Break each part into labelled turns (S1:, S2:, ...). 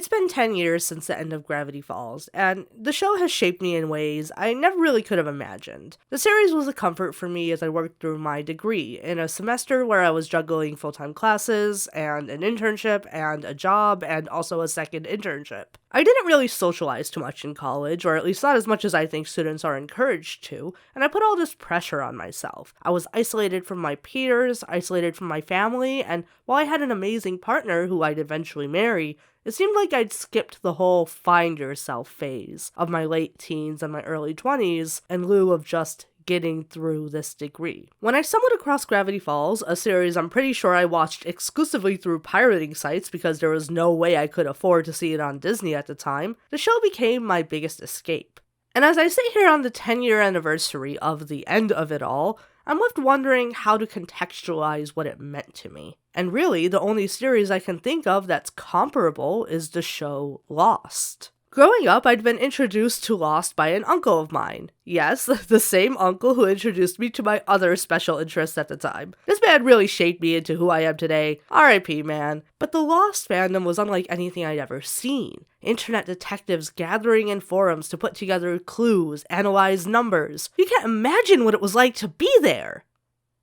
S1: It's been 10 years since the end of Gravity Falls, and the show has shaped me in ways I never really could have imagined. The series was a comfort for me as I worked through my degree, in a semester where I was juggling full-time classes, and an internship, and a job, and also a second internship. I didn't really socialize too much in college, or at least not as much as I think students are encouraged to, and I put all this pressure on myself. I was isolated from my peers, isolated from my family, and while I had an amazing partner who I'd eventually marry, it seemed like I'd skipped the whole find yourself phase of my late teens and my early 20s in lieu of just getting through this degree. When I stumbled across Gravity Falls, a series I'm pretty sure I watched exclusively through pirating sites because there was no way I could afford to see it on Disney at the time, the show became my biggest escape. And as I sit here on the 10-year anniversary of the end of it all, I'm left wondering how to contextualize what it meant to me. And really, the only series I can think of that's comparable is the show Lost. Growing up, I'd been introduced to Lost by an uncle of mine. Yes, the same uncle who introduced me to my other special interests at the time. This man really shaped me into who I am today. R.I.P. man. But the Lost fandom was unlike anything I'd ever seen. Internet detectives gathering in forums to put together clues, analyze numbers. You can't imagine what it was like to be there.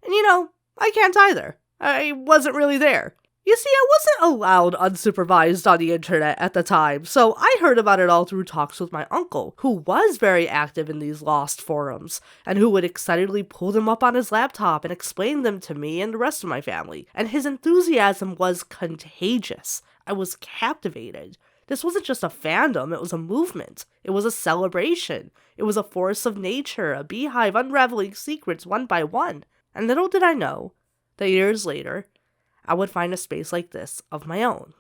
S1: And I can't either. I wasn't really there. You see, I wasn't allowed unsupervised on the internet at the time, so I heard about it all through talks with my uncle, who was very active in these Lost forums, and who would excitedly pull them up on his laptop and explain them to me and the rest of my family, and his enthusiasm was contagious. I was captivated. This wasn't just a fandom, it was a movement. It was a celebration. It was a force of nature, a beehive unraveling secrets one by one. And little did I know that years later, I would find a space like this of my own.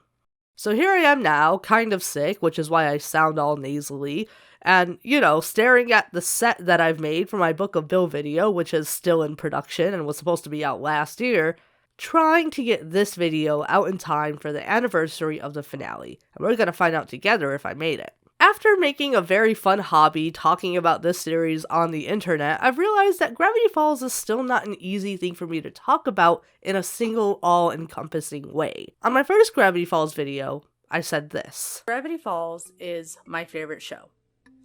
S1: So here I am now, kind of sick, which is why I sound all nasally, and, staring at the set that I've made for my Book of Bill video, which is still in production and was supposed to be out last year, trying to get this video out in time for the anniversary of the finale. And we're gonna find out together if I made it. After making a very fun hobby talking about this series on the internet, I've realized that Gravity Falls is still not an easy thing for me to talk about in a single, all-encompassing way. On my first Gravity Falls video, I said this. Gravity Falls is my favorite show,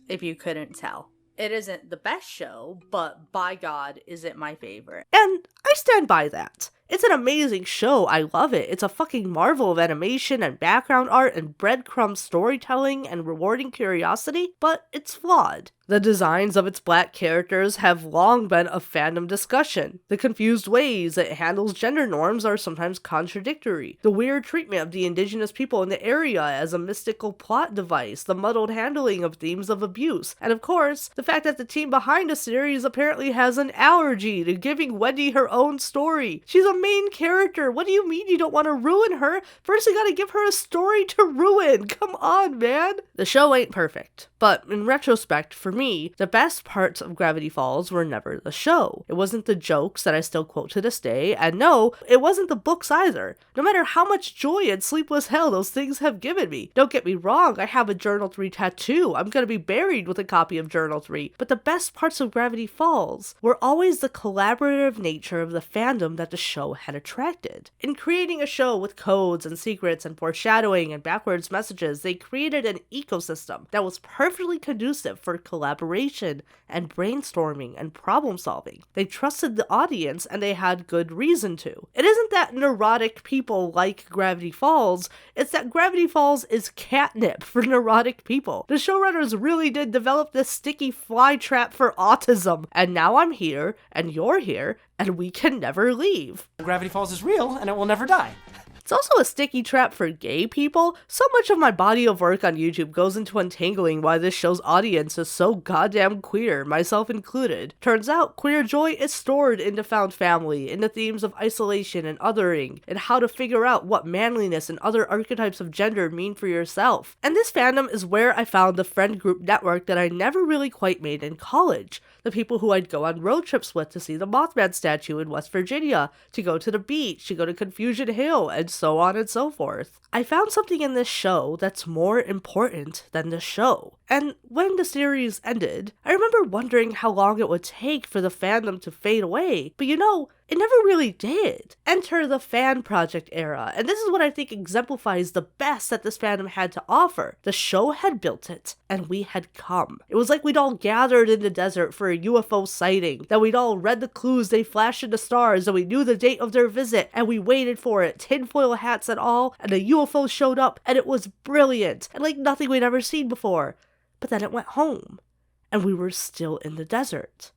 S1: if you couldn't tell. It isn't the best show, but by God, is it my favorite. And I stand by that. It's an amazing show, I love it. It's a fucking marvel of animation and background art and breadcrumb storytelling and rewarding curiosity, but it's flawed. The designs of its black characters have long been a fandom discussion. The confused ways it handles gender norms are sometimes contradictory. The weird treatment of the indigenous people in the area as a mystical plot device, the muddled handling of themes of abuse, and of course, the fact that the team behind the series apparently has an allergy to giving Wendy her own story. She's a main character. What do you mean you don't want to ruin her? First you gotta give her a story to ruin. Come on, man. The show ain't perfect, but in retrospect, for me, the best parts of Gravity Falls were never the show. It wasn't the jokes that I still quote to this day, and no, it wasn't the books either. No matter how much joy and sleepless hell those things have given me. Don't get me wrong, I have a Journal 3 tattoo. I'm gonna be buried with a copy of Journal 3. But the best parts of Gravity Falls were always the collaborative nature of the fandom that the show had attracted. In creating a show with codes and secrets and foreshadowing and backwards messages, they created an ecosystem that was perfectly conducive for collaboration and brainstorming and problem solving. They trusted the audience and they had good reason to. It isn't that neurotic people like Gravity Falls, it's that Gravity Falls is catnip for neurotic people. The showrunners really did develop this sticky fly trap for autism, and now I'm here and you're here and we can never leave.
S2: Gravity Falls is real and it will never die.
S1: It's also a sticky trap for gay people. So much of my body of work on YouTube goes into untangling why this show's audience is so goddamn queer, myself included. Turns out, queer joy is stored in the found family, in the themes of isolation and othering, and how to figure out what manliness and other archetypes of gender mean for yourself. And this fandom is where I found the friend group network that I never really quite made in college. The people who I'd go on road trips with to see the Mothman statue in West Virginia, to go to the beach, to go to Confusion Hill, and so on and so forth. I found something in this show that's more important than the show. And when the series ended, I remember wondering how long it would take for the fandom to fade away, but it never really did. Enter the fan project era, and this is what I think exemplifies the best that this fandom had to offer. The show had built it, and we had come. It was like we'd all gathered in the desert for a UFO sighting, that we'd all read the clues they flashed in the stars, and we knew the date of their visit, and we waited for it, tinfoil hats and all, and the UFO showed up, and it was brilliant, and like nothing we'd ever seen before. But then it went home, and we were still in the desert.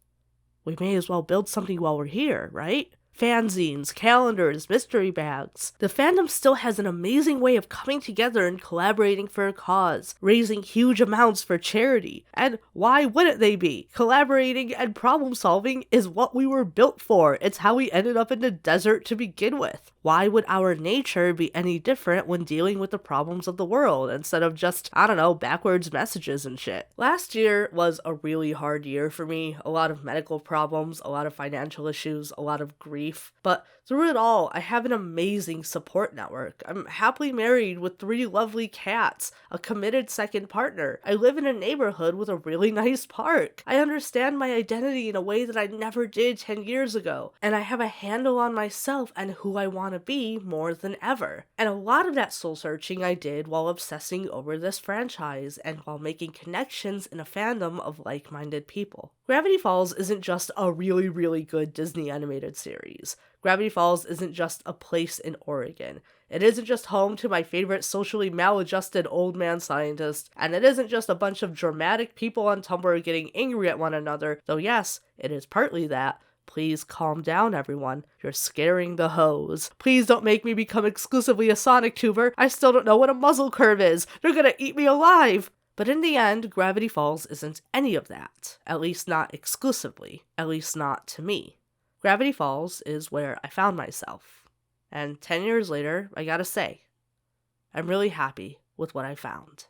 S1: We may as well build something while we're here, right? Fanzines, calendars, mystery bags. The fandom still has an amazing way of coming together and collaborating for a cause, raising huge amounts for charity. And why wouldn't they be? Collaborating and problem solving is what we were built for. It's how we ended up in the desert to begin with. Why would our nature be any different when dealing with the problems of the world instead of just, backwards messages and shit? Last year was a really hard year for me. A lot of medical problems, a lot of financial issues, a lot of grief. But through it all, I have an amazing support network. I'm happily married with 3 lovely cats, a committed second partner. I live in a neighborhood with a really nice park. I understand my identity in a way that I never did 10 years ago. And I have a handle on myself and who I want to be more than ever. And a lot of that soul searching I did while obsessing over this franchise and while making connections in a fandom of like-minded people. Gravity Falls isn't just a really, really good Disney animated series. Gravity Falls isn't just a place in Oregon. It isn't just home to my favorite socially maladjusted old man scientist, and it isn't just a bunch of dramatic people on Tumblr getting angry at one another, though yes, it is partly that. Please calm down, everyone. You're scaring the hoes. Please don't make me become exclusively a Sonic tuber. I still don't know what a muzzle curve is. They're gonna eat me alive. But in the end, Gravity Falls isn't any of that. At least not exclusively. At least not to me. Gravity Falls is where I found myself. And 10 years later, I gotta say, I'm really happy with what I found.